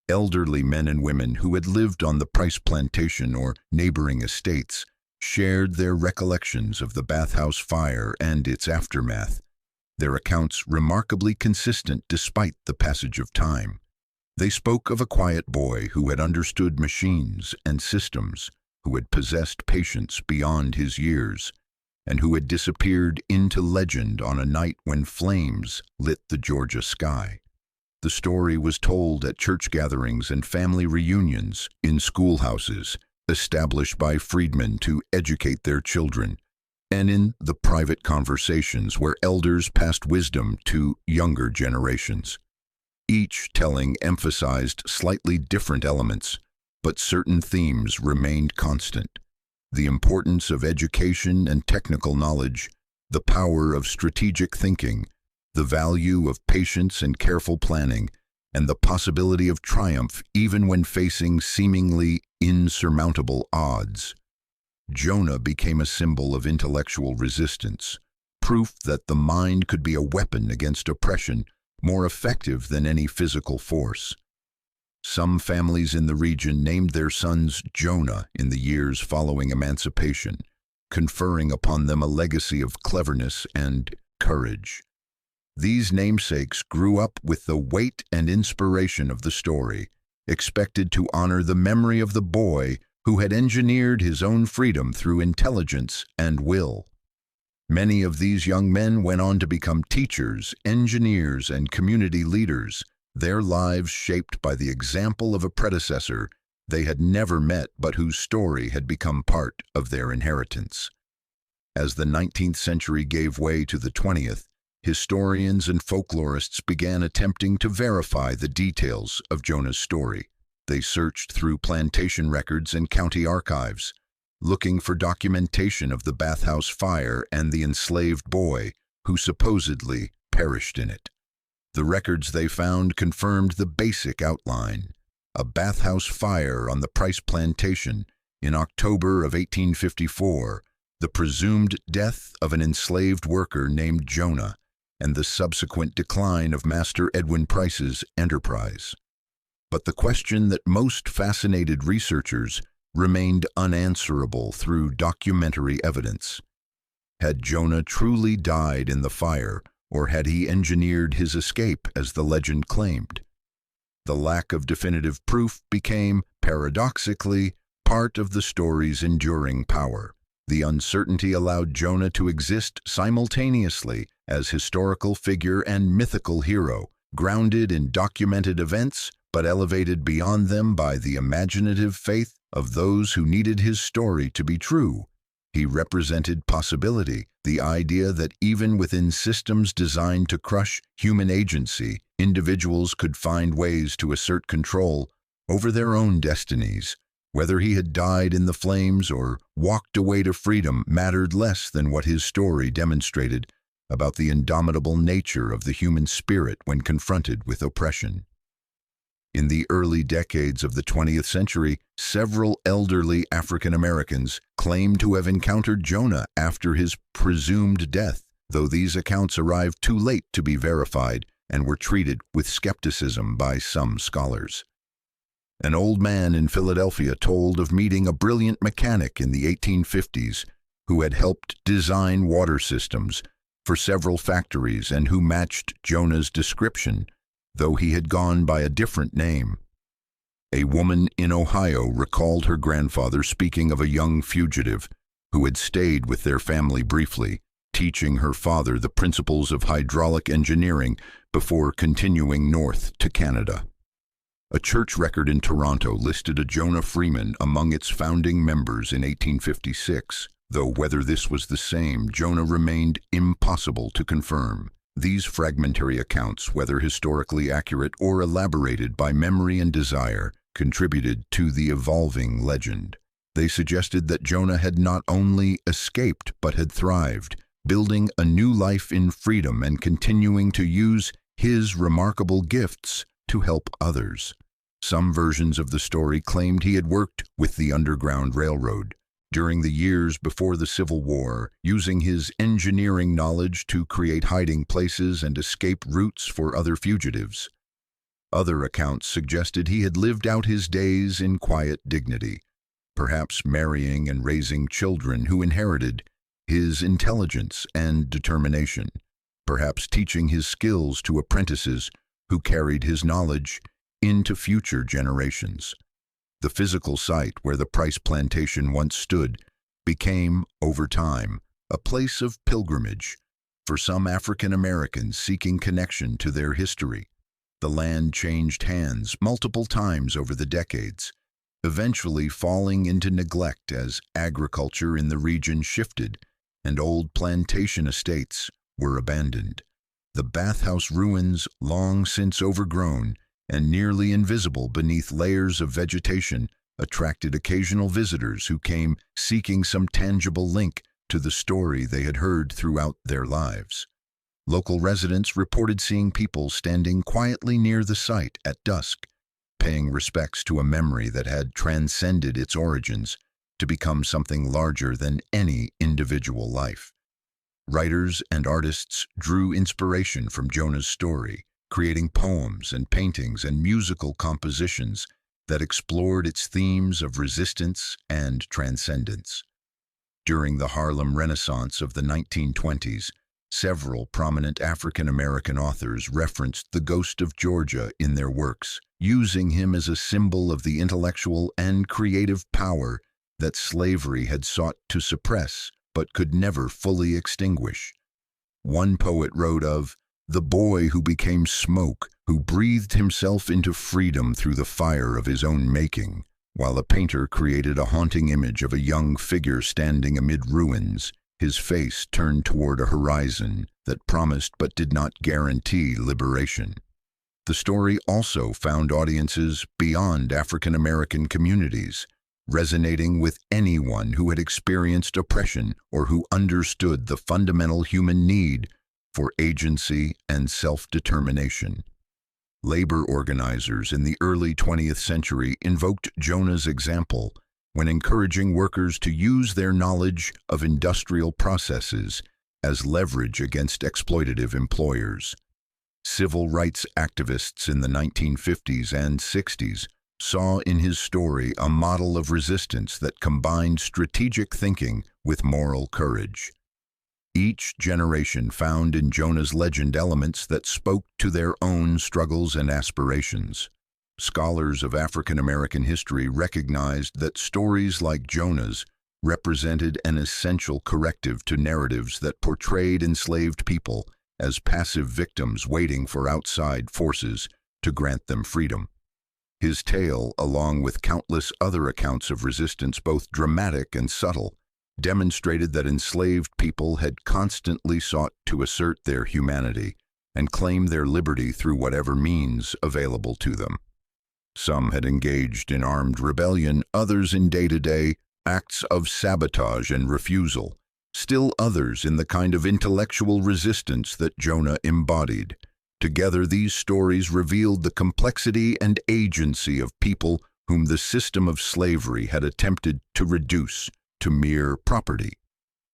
Elderly men and women who had lived on the Price plantation or neighboring estates shared their recollections of the Bathhouse fire and its aftermath, their accounts remarkably consistent despite the passage of time. They spoke of a quiet boy who had understood machines and systems, who had possessed patience beyond his years, and who had disappeared into legend on a night when flames lit the Georgia sky. The story was told at church gatherings and family reunions, in schoolhouses established by freedmen to educate their children, and in the private conversations where elders passed wisdom to younger generations. Each telling emphasized slightly different elements, but certain themes remained constant: the importance of education and technical knowledge, the power of strategic thinking, the value of patience and careful planning, and the possibility of triumph even when facing seemingly insurmountable odds. Jonah became a symbol of intellectual resistance, proof that the mind could be a weapon against oppression more effective than any physical force. Some families in the region named their sons Jonah in the years following emancipation, conferring upon them a legacy of cleverness and courage. These namesakes grew up with the weight and inspiration of the story, expected to honor the memory of the boy who had engineered his own freedom through intelligence and will. Many of these young men went on to become teachers, engineers, and community leaders, their lives shaped by the example of a predecessor they had never met but whose story had become part of their inheritance. As the 19th century gave way to the 20th, historians and folklorists began attempting to verify the details of Jonah's story. They searched through plantation records and county archives, looking for documentation of the Bathhouse fire and the enslaved boy who supposedly perished in it. The records they found confirmed the basic outline: a bathhouse fire on the Price plantation in October of 1854, the presumed death of an enslaved worker named Jonah, and the subsequent decline of Master Edwin Price's enterprise. But the question that most fascinated researchers remained unanswerable through documentary evidence. Had Jonah truly died in the fire, or had he engineered his escape as the legend claimed? The lack of definitive proof became, paradoxically, part of the story's enduring power. The uncertainty allowed Jonah to exist simultaneously as historical figure and mythical hero, grounded in documented events but elevated beyond them by the imaginative faith of those who needed his story to be true. He represented possibility, the idea that even within systems designed to crush human agency, individuals could find ways to assert control over their own destinies. Whether he had died in the flames or walked away to freedom mattered less than what his story demonstrated about the indomitable nature of the human spirit when confronted with oppression. In the early decades of the 20th century, several elderly African Americans claimed to have encountered Jonah after his presumed death, though these accounts arrived too late to be verified and were treated with skepticism by some scholars. An old man in Philadelphia told of meeting a brilliant mechanic in the 1850s who had helped design water systems for several factories and who matched Jonah's description, though he had gone by a different name. A woman in Ohio recalled her grandfather speaking of a young fugitive who had stayed with their family briefly, teaching her father the principles of hydraulic engineering before continuing north to Canada. A church record in Toronto listed a Jonah Freeman among its founding members in 1856, though whether this was the same Jonah remained impossible to confirm. These fragmentary accounts, whether historically accurate or elaborated by memory and desire, contributed to the evolving legend. They suggested that Jonah had not only escaped but had thrived, building a new life in freedom and continuing to use his remarkable gifts to help others. Some versions of the story claimed he had worked with the Underground Railroad during the years before the Civil War, using his engineering knowledge to create hiding places and escape routes for other fugitives. Other accounts suggested he had lived out his days in quiet dignity, perhaps marrying and raising children who inherited his intelligence and determination, perhaps teaching his skills to apprentices who carried his knowledge into future generations. The physical site where the Price plantation once stood became, over time, a place of pilgrimage for some African Americans seeking connection to their history. The land changed hands multiple times over the decades, eventually falling into neglect as agriculture in the region shifted and old plantation estates were abandoned. The Bathhouse ruins, long since overgrown and nearly invisible beneath layers of vegetation, attracted occasional visitors who came seeking some tangible link to the story they had heard throughout their lives. Local residents reported seeing people standing quietly near the site at dusk, paying respects to a memory that had transcended its origins to become something larger than any individual life. Writers and artists drew inspiration from Jonah's story, creating poems and paintings and musical compositions that explored its themes of resistance and transcendence. During the Harlem Renaissance of the 1920s, several prominent African American authors referenced the ghost of Georgia in their works, using him as a symbol of the intellectual and creative power that slavery had sought to suppress but could never fully extinguish. One poet wrote of the boy who became smoke, who breathed himself into freedom through the fire of his own making, while a painter created a haunting image of a young figure standing amid ruins, his face turned toward a horizon that promised but did not guarantee liberation. The story also found audiences beyond African American communities, resonating with anyone who had experienced oppression or who understood the fundamental human need for agency and self-determination. Labor organizers in the early 20th century invoked Jonah's example when encouraging workers to use their knowledge of industrial processes as leverage against exploitative employers. Civil rights activists in the 1950s and 60s saw in his story a model of resistance that combined strategic thinking with moral courage. Each generation found in Jonah's legend elements that spoke to their own struggles and aspirations. Scholars of African American history recognized that stories like Jonah's represented an essential corrective to narratives that portrayed enslaved people as passive victims waiting for outside forces to grant them freedom. His tale, along with countless other accounts of resistance, both dramatic and subtle, demonstrated that enslaved people had constantly sought to assert their humanity and claim their liberty through whatever means available to them. Some had engaged in armed rebellion, others in day-to-day acts of sabotage and refusal, still others in the kind of intellectual resistance that Jonah embodied. Together, these stories revealed the complexity and agency of people whom the system of slavery had attempted to reduce to mere property.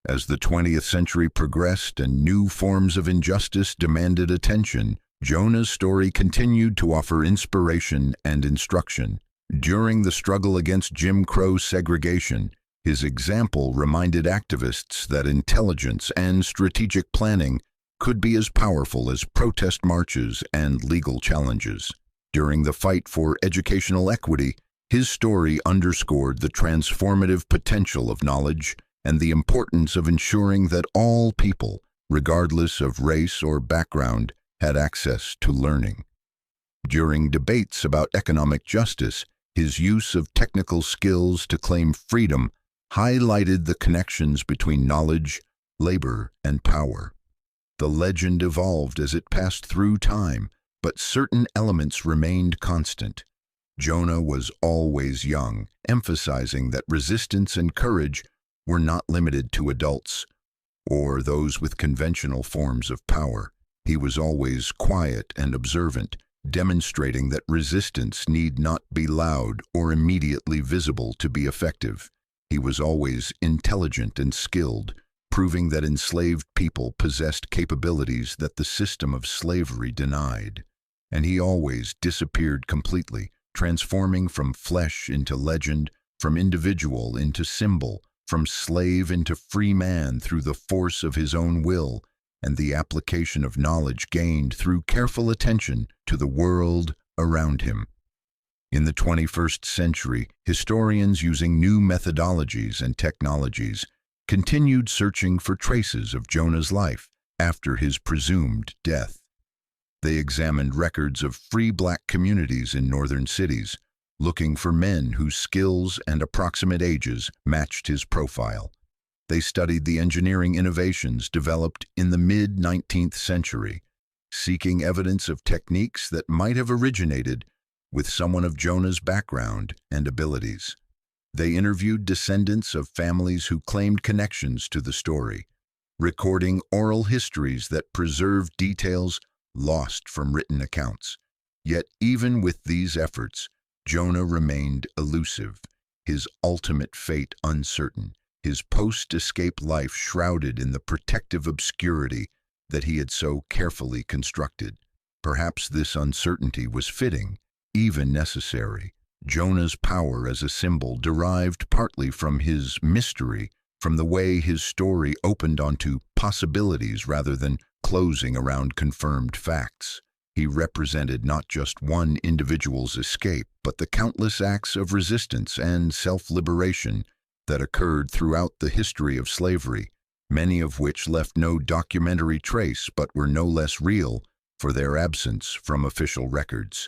As the 20th century progressed and new forms of injustice demanded attention, Jonah's story continued to offer inspiration and instruction. During the struggle against Jim Crow segregation, his example reminded activists that intelligence and strategic planning could be as powerful as protest marches and legal challenges. During the fight for educational equity, his story underscored the transformative potential of knowledge and the importance of ensuring that all people, regardless of race or background, had access to learning. During debates about economic justice, his use of technical skills to claim freedom highlighted the connections between knowledge, labor, and power. The legend evolved as it passed through time, but certain elements remained constant. Jonah was always young, emphasizing that resistance and courage were not limited to adults or those with conventional forms of power. He was always quiet and observant, demonstrating that resistance need not be loud or immediately visible to be effective. He was always intelligent and skilled, proving that enslaved people possessed capabilities that the system of slavery denied. And he always disappeared completely, transforming from flesh into legend, from individual into symbol, from slave into free man through the force of his own will and the application of knowledge gained through careful attention to the world around him. In the 21st century, historians using new methodologies and technologies continued searching for traces of Jonah's life after his presumed death. They examined records of free black communities in northern cities, looking for men whose skills and approximate ages matched his profile. They studied the engineering innovations developed in the mid-19th century, seeking evidence of techniques that might have originated with someone of Jonah's background and abilities. They interviewed descendants of families who claimed connections to the story, recording oral histories that preserved details lost from written accounts. Yet even with these efforts, Jonah remained elusive, his ultimate fate uncertain, his post-escape life shrouded in the protective obscurity that he had so carefully constructed. Perhaps this uncertainty was fitting, even necessary. Jonah's power as a symbol derived partly from his mystery, from the way his story opened onto possibilities rather than closing around confirmed facts. He represented not just one individual's escape, but the countless acts of resistance and self-liberation that occurred throughout the history of slavery, many of which left no documentary trace but were no less real for their absence from official records.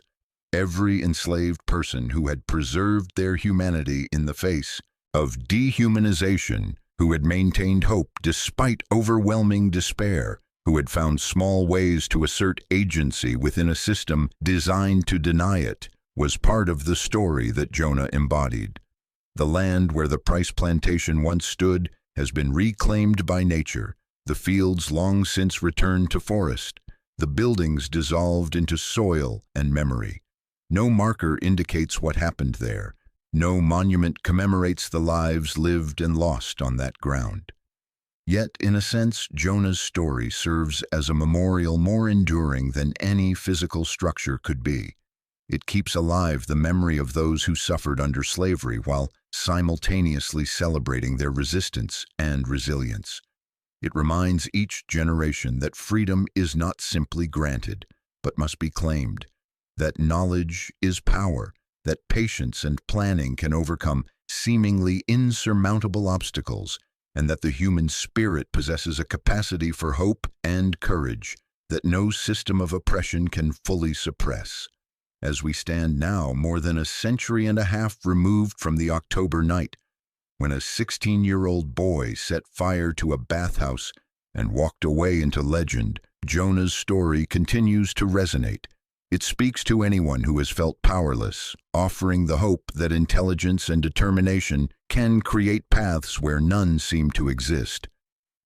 Every enslaved person who had preserved their humanity in the face of dehumanization, who had maintained hope despite overwhelming despair, who had found small ways to assert agency within a system designed to deny it, was part of the story that Jonah embodied. The land where the Price plantation once stood has been reclaimed by nature, the fields long since returned to forest, the buildings dissolved into soil and memory. No marker indicates what happened there. No monument commemorates the lives lived and lost on that ground. Yet, in a sense, Jonah's story serves as a memorial more enduring than any physical structure could be. It keeps alive the memory of those who suffered under slavery while simultaneously celebrating their resistance and resilience. It reminds each generation that freedom is not simply granted, but must be claimed, that knowledge is power, that patience and planning can overcome seemingly insurmountable obstacles, and that the human spirit possesses a capacity for hope and courage that no system of oppression can fully suppress. As we stand now, more than a century and a half removed from the October night, when a 16-year-old boy set fire to a bathhouse and walked away into legend, Jonah's story continues to resonate. It speaks to anyone who has felt powerless, offering the hope that intelligence and determination can create paths where none seem to exist.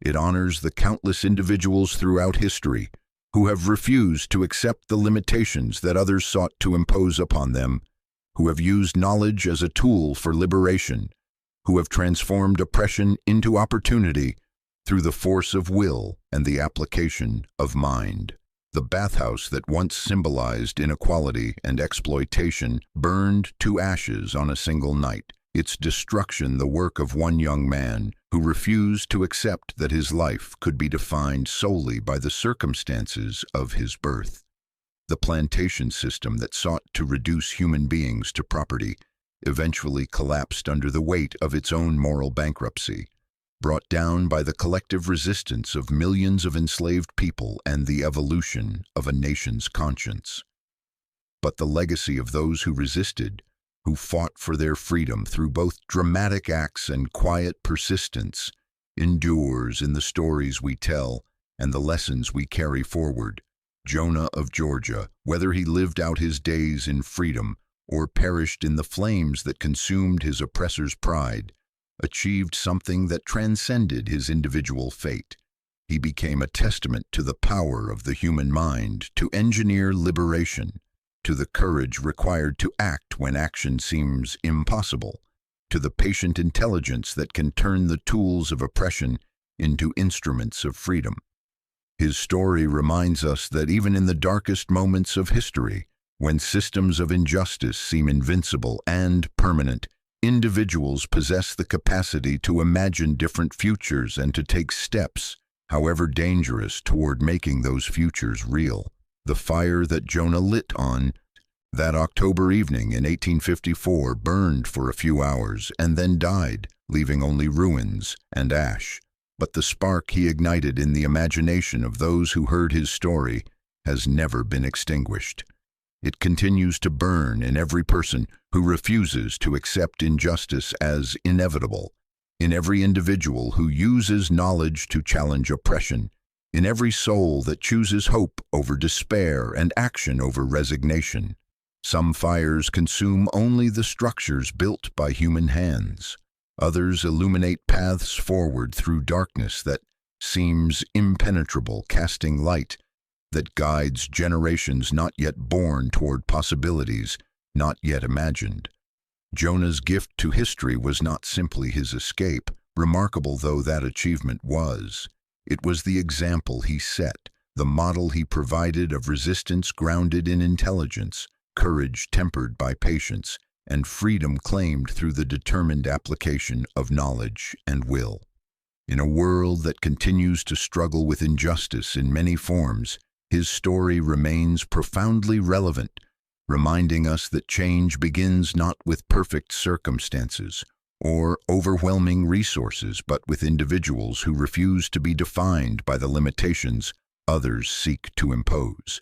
It honors the countless individuals throughout history who have refused to accept the limitations that others sought to impose upon them, who have used knowledge as a tool for liberation, who have transformed oppression into opportunity through the force of will and the application of mind. The bathhouse that once symbolized inequality and exploitation burned to ashes on a single night, its destruction the work of one young man who refused to accept that his life could be defined solely by the circumstances of his birth. The plantation system that sought to reduce human beings to property eventually collapsed under the weight of its own moral bankruptcy, brought down by the collective resistance of millions of enslaved people and the evolution of a nation's conscience. But the legacy of those who resisted, who fought for their freedom through both dramatic acts and quiet persistence, endures in the stories we tell and the lessons we carry forward. Jonah of Georgia, whether he lived out his days in freedom or perished in the flames that consumed his oppressor's pride, achieved something that transcended his individual fate. He became a testament to the power of the human mind to engineer liberation, to the courage required to act when action seems impossible, to the patient intelligence that can turn the tools of oppression into instruments of freedom. His story reminds us that even in the darkest moments of history, when systems of injustice seem invincible and permanent, individuals possess the capacity to imagine different futures and to take steps, however dangerous, toward making those futures real. The fire that Jonah lit on that October evening in 1854 burned for a few hours and then died, leaving only ruins and ash. But the spark he ignited in the imagination of those who heard his story has never been extinguished. It continues to burn in every person who refuses to accept injustice as inevitable, in every individual who uses knowledge to challenge oppression, in every soul that chooses hope over despair and action over resignation. Some fires consume only the structures built by human hands. Others illuminate paths forward through darkness that seems impenetrable, casting light that guides generations not yet born toward possibilities not yet imagined. Jonah's gift to history was not simply his escape, remarkable though that achievement was. It was the example he set, the model he provided of resistance grounded in intelligence, courage tempered by patience, and freedom claimed through the determined application of knowledge and will. In a world that continues to struggle with injustice in many forms, his story remains profoundly relevant, reminding us that change begins not with perfect circumstances or overwhelming resources, but with individuals who refuse to be defined by the limitations others seek to impose.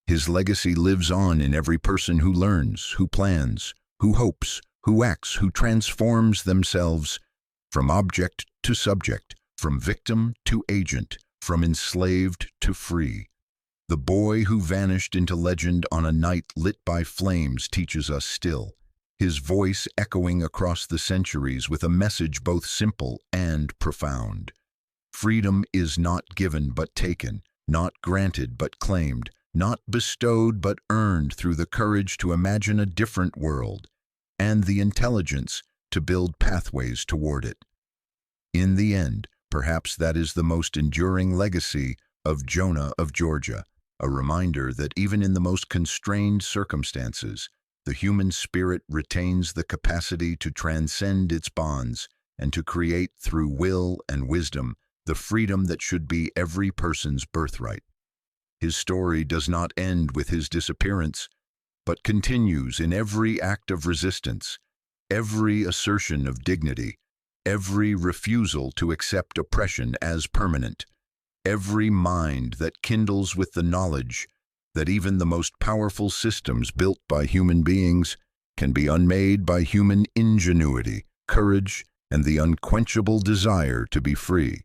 His legacy lives on in every person who learns, who plans, who hopes, who acts, who transforms themselves from object to subject, from victim to agent, from enslaved to free. The boy who vanished into legend on a night lit by flames teaches us still, his voice echoing across the centuries with a message both simple and profound. Freedom is not given but taken, not granted but claimed, not bestowed but earned through the courage to imagine a different world and the intelligence to build pathways toward it. In the end, perhaps that is the most enduring legacy of Jonah of Georgia, a reminder that even in the most constrained circumstances, the human spirit retains the capacity to transcend its bonds and to create through will and wisdom the freedom that should be every person's birthright. His story does not end with his disappearance, but continues in every act of resistance, every assertion of dignity, every refusal to accept oppression as permanent, every mind that kindles with the knowledge that even the most powerful systems built by human beings can be unmade by human ingenuity, courage, and the unquenchable desire to be free.